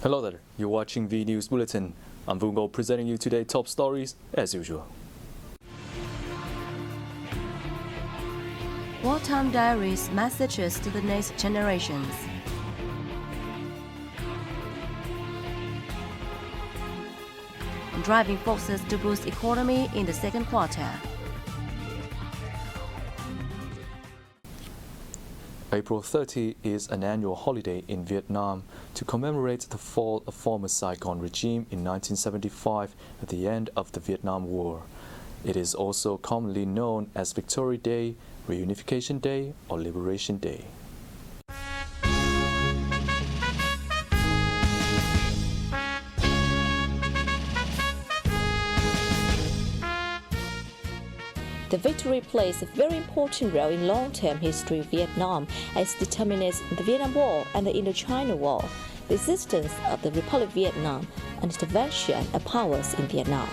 Hello there, you're watching Vnews Bulletin. I'm Vungo presenting you today top stories as usual. Wartime diaries, messages to the next generations. Driving forces to boost economy in the second quarter. April 30 is an annual holiday in Vietnam to commemorate the fall of former Saigon regime in 1975 at the end of the Vietnam War. It is also commonly known as Victory Day, Reunification Day, or Liberation Day. The victory plays a very important role in long-term history of Vietnam as it determines the Vietnam War and the Indochina War, the existence of the Republic of Vietnam, and intervention of powers in Vietnam.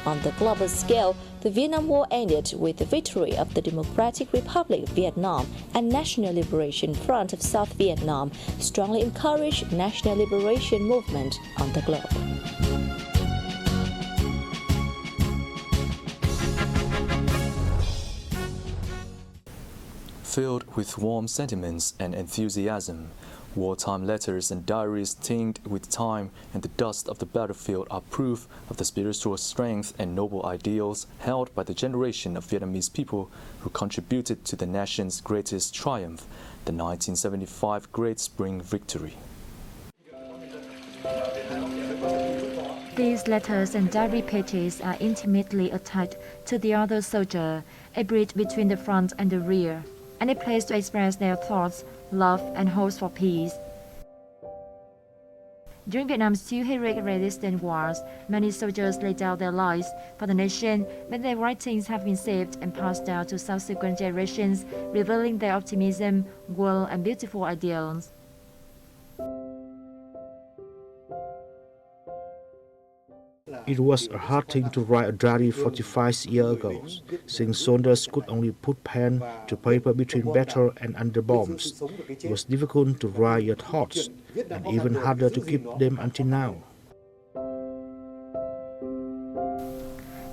On the global scale, the Vietnam War ended with the victory of the Democratic Republic of Vietnam and National Liberation Front of South Vietnam, strongly encouraged national liberation movement on the globe. Filled with warm sentiments and enthusiasm, wartime letters and diaries tinged with time and the dust of the battlefield are proof of the spiritual strength and noble ideals held by the generation of Vietnamese people who contributed to the nation's greatest triumph, the 1975 Great Spring Victory. These letters and diary pages are intimately attached to the other soldier, a bridge between the front and the rear, and a place to express their thoughts, love, and hopes for peace. During Vietnam's two heroic resistance wars, many soldiers laid down their lives for the nation, but their writings have been saved and passed down to subsequent generations, revealing their optimism, will, and beautiful ideals. It was a hard thing to write a diary 45 years ago, since soldiers could only put pen to paper between battle and under bombs. It was difficult to write your thoughts, and even harder to keep them until now.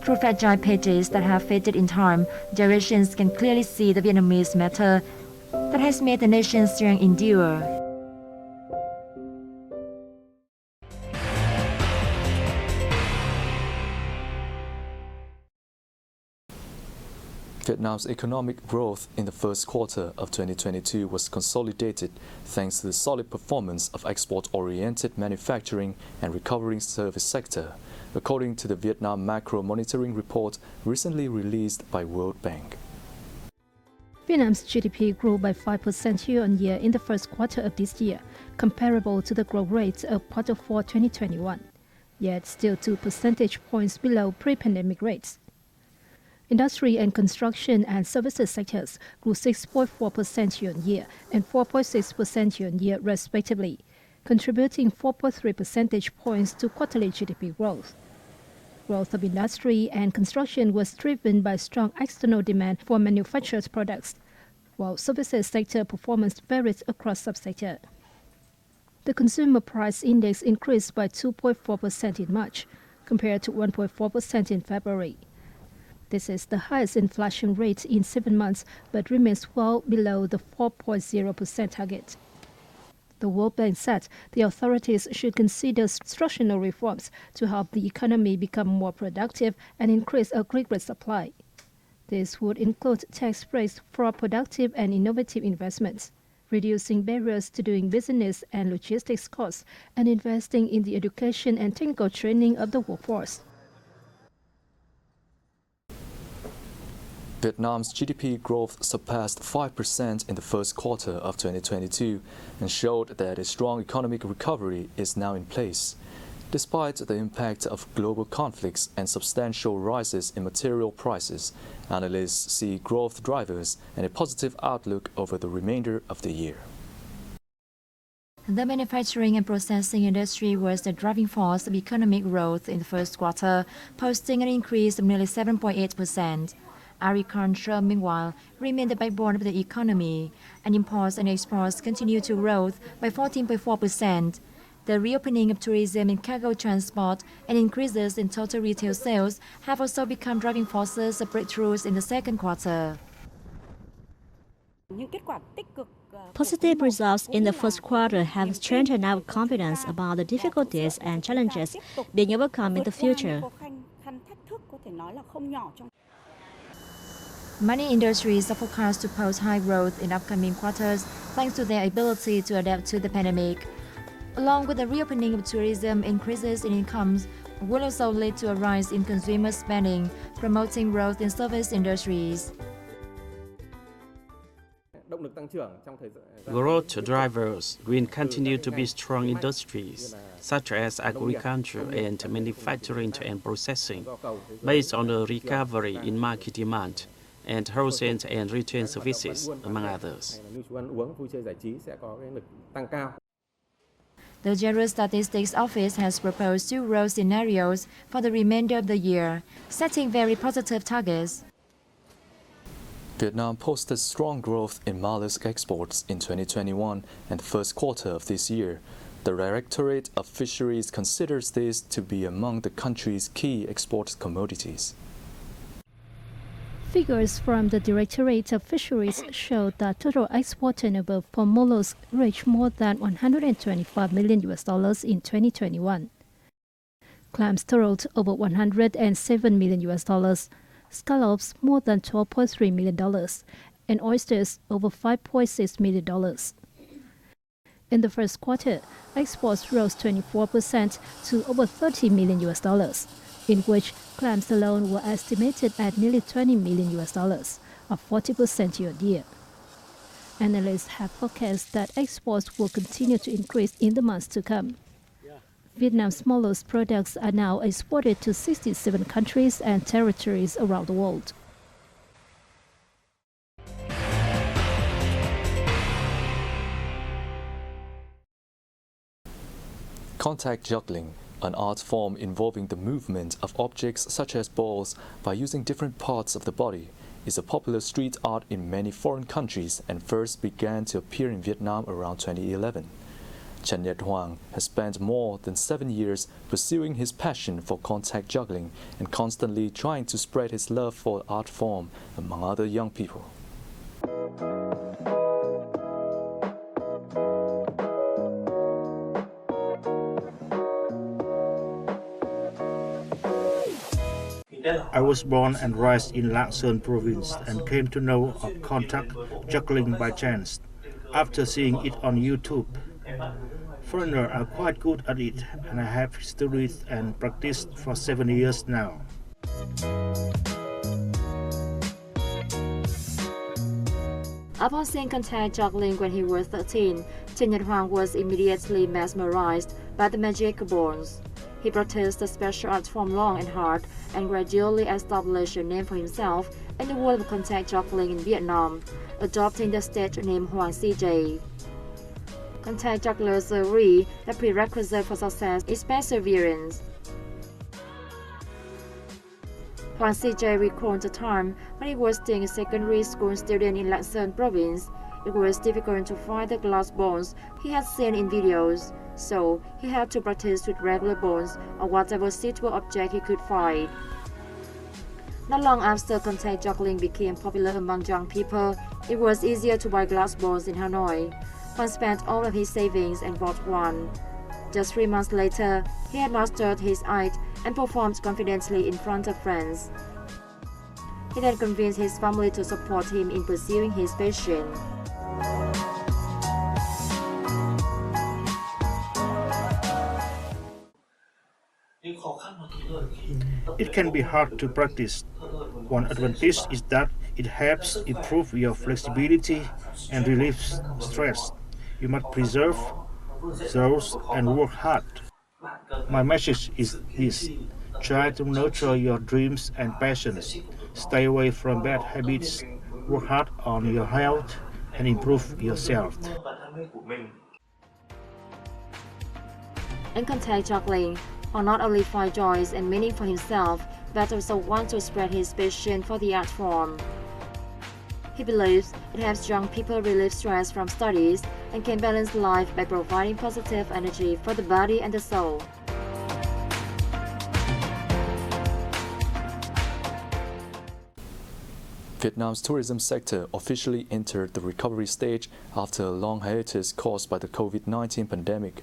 Through fragile pages that have faded in time, generations can clearly see the Vietnamese matter that has made the nation's strength endure. Vietnam's economic growth in the first quarter of 2022 was consolidated thanks to the solid performance of export-oriented manufacturing and recovering service sector, according to the Vietnam Macro Monitoring Report recently released by World Bank. Vietnam's GDP grew by 5% year-on-year in the first quarter of this year, comparable to the growth rate of Q4 2021, yet still 2 percentage points below pre-pandemic rates. Industry and construction and services sectors grew 6.4% year-on-year and 4.6% year-on-year respectively, contributing 4.3 percentage points to quarterly GDP growth. Growth of industry and construction was driven by strong external demand for manufactured products, while services sector performance varied across subsector. The consumer price index increased by 2.4% in March, compared to 1.4% in February. This is the highest inflation rate in 7 months, but remains well below the 4.0% target. The World Bank said the authorities should consider structural reforms to help the economy become more productive and increase aggregate supply. This would include tax breaks for productive and innovative investments, reducing barriers to doing business and logistics costs, and investing in the education and technical training of the workforce. Vietnam's GDP growth surpassed 5% in the first quarter of 2022 and showed that a strong economic recovery is now in place. Despite the impact of global conflicts and substantial rises in material prices, analysts see growth drivers and a positive outlook over the remainder of the year. The manufacturing and processing industry was the driving force of economic growth in the first quarter, posting an increase of nearly 7.8%. Agriculture, meanwhile, remained the backbone of the economy, and imports and exports continued to grow by 14.4%. The reopening of tourism and cargo transport and increases in total retail sales have also become driving forces of breakthroughs in the second quarter. Positive results in the first quarter have strengthened our confidence about the difficulties and challenges being overcome in the future. Many industries are forecast to post high growth in upcoming quarters thanks to their ability to adapt to the pandemic. Along with the reopening of tourism, increases in incomes will also lead to a rise in consumer spending, promoting growth in service industries. Growth drivers will continue to be strong industries, such as agriculture and manufacturing and processing, based on the recovery in market demand, and wholesale and retail services, among others. The General Statistics Office has proposed 2 growth scenarios for the remainder of the year, setting very positive targets. Vietnam posted strong growth in mollusk exports in 2021 and the first quarter of this year. The Directorate of Fisheries considers this to be among the country's key export commodities. Figures from the Directorate of Fisheries show that total export turnover for mollusks reached more than $125 million in 2021. Clams totaled over $107 million, scallops more than $12.3 million, and oysters over $5.6 million. In the first quarter, exports rose 24% to over $30 million, in which clams alone were estimated at nearly $20 million, up 40% year-on-year. Analysts have forecast that exports will continue to increase in the months to come. Vietnam's mollusk products are now exported to 67 countries and territories around the world. Contact juggling, an art form involving the movement of objects such as balls by using different parts of the body, is a popular street art in many foreign countries and first began to appear in Vietnam around 2011. Chen Nhật Hoang has spent more than 7 years pursuing his passion for contact juggling and constantly trying to spread his love for the art form among other young people. I was born and raised in Lạng Sơn province and came to know of contact juggling by chance, after seeing it on YouTube. Foreigners are quite good at it, and I have studied and practiced for 7 years now. Upon seeing contact juggling when he was 13, Chen Nhật Hoang was immediately mesmerized by the magic balls. He practiced the special art form long and hard and gradually established a name for himself in the world of contact juggling in Vietnam, adopting the stage name Hoang CJ. Contact jugglers agree the prerequisite for success is perseverance. Hoang CJ recalled the time when he was still a secondary school student in Lạng Sơn province. It was difficult to find the glass balls he had seen in videos, so he had to practice with regular balls or whatever suitable object he could find. Not long after contact juggling became popular among young people, it was easier to buy glass balls in Hanoi. Hoang spent all of his savings and bought one. Just 3 months later, he had mastered his art and performed confidently in front of friends. He then convinced his family to support him in pursuing his passion. It can be hard to practice. One advantage is that it helps improve your flexibility and relieves stress. You must preserve those and work hard. My message is this: try to nurture your dreams and passions. Stay away from bad habits. Work hard on your health and improve yourself. In contact juggling, Hoang not only find joys and meaning for himself, but also wants to spread his passion for the art form. He believes it helps young people relieve stress from studies and can balance life by providing positive energy for the body and the soul. Vietnam's tourism sector officially entered the recovery stage after a long hiatus caused by the COVID-19 pandemic.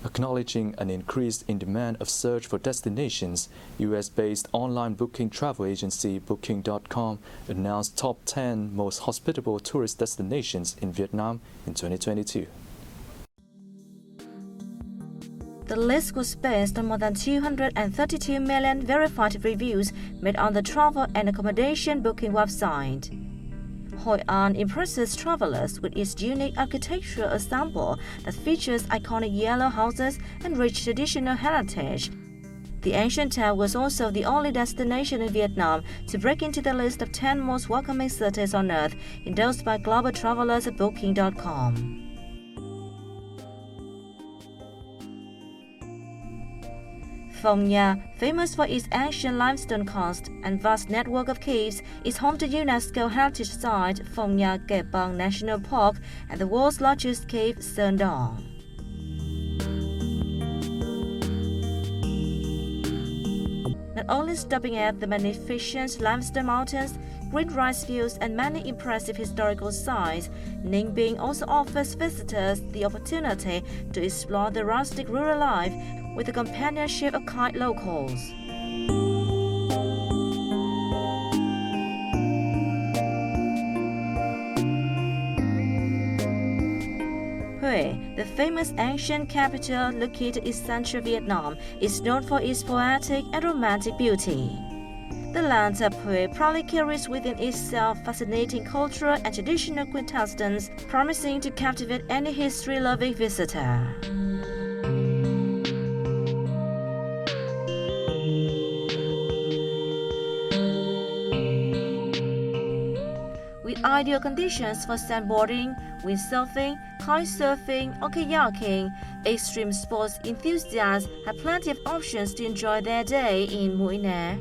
Acknowledging an increase in demand of search for destinations, US-based online booking travel agency Booking.com announced top 10 most hospitable tourist destinations in Vietnam in 2022. The list was based on more than 232 million verified reviews made on the travel and accommodation booking website. Hoi An impresses travelers with its unique architectural ensemble that features iconic yellow houses and rich traditional heritage. The ancient town was also the only destination in Vietnam to break into the list of 10 most welcoming cities on earth, endorsed by global travelers at Booking.com. Phong Nha, famous for its ancient limestone coast and vast network of caves, is home to UNESCO heritage site Phong Nha Ke Bang National Park and the world's largest cave, Sơn Dong. Not only stopping at the magnificent limestone mountains, green rice fields, and many impressive historical sites, Ninh Binh also offers visitors the opportunity to explore the rustic rural life with the companionship of kind locals. Hue, the famous ancient capital located in central Vietnam, is known for its poetic and romantic beauty. The land of Hue proudly carries within itself fascinating cultural and traditional quintessence, promising to captivate any history-loving visitor. With ideal conditions for sandboarding, windsurfing, kitesurfing, or kayaking, extreme sports enthusiasts have plenty of options to enjoy their day in Mũi Né.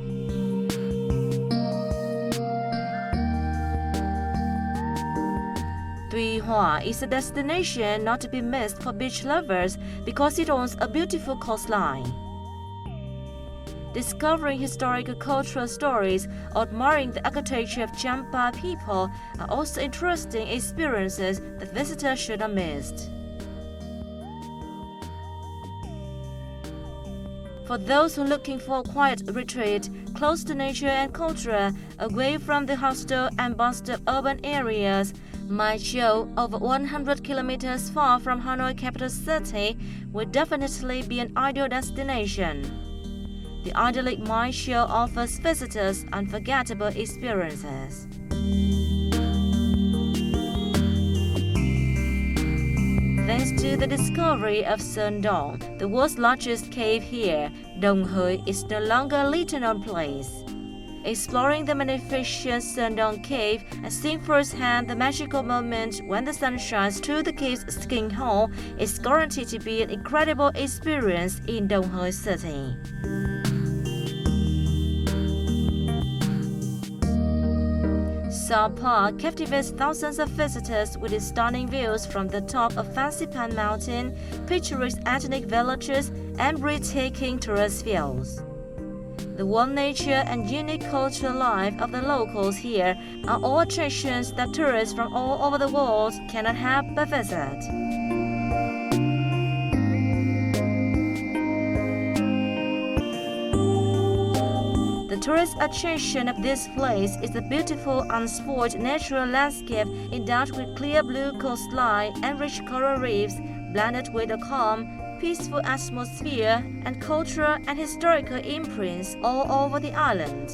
Tuy Hoa is a destination not to be missed for beach lovers because it owns a beautiful coastline. Discovering historical cultural stories or admiring the architecture of Champa people are also interesting experiences that visitors should not miss. For those who are looking for a quiet retreat, close to nature and culture, away from the hostile and bustling urban areas, Mai Châu, over 100 kilometers far from Hanoi capital city, will definitely be an ideal destination. The idyllic Mai Châu offers visitors unforgettable experiences. Thanks to the discovery of Sơn Dong, the world's largest cave here, Dong Hoi is no longer a little-known place. Exploring the magnificent Sơn Dong cave and seeing firsthand the magical moment when the sun shines through the cave's skin hole is guaranteed to be an incredible experience in Dong Hoi City. Sao Park captivates thousands of visitors with its stunning views from the top of Fancy Pan Mountain, picturesque ethnic villages, and breathtaking tourist fields. The warm nature and unique cultural life of the locals here are all attractions that tourists from all over the world cannot help but visit. The tourist attraction of this place is the beautiful, unspoiled natural landscape endowed with clear blue coastline and rich coral reefs, blended with a calm, peaceful atmosphere and cultural and historical imprints all over the island.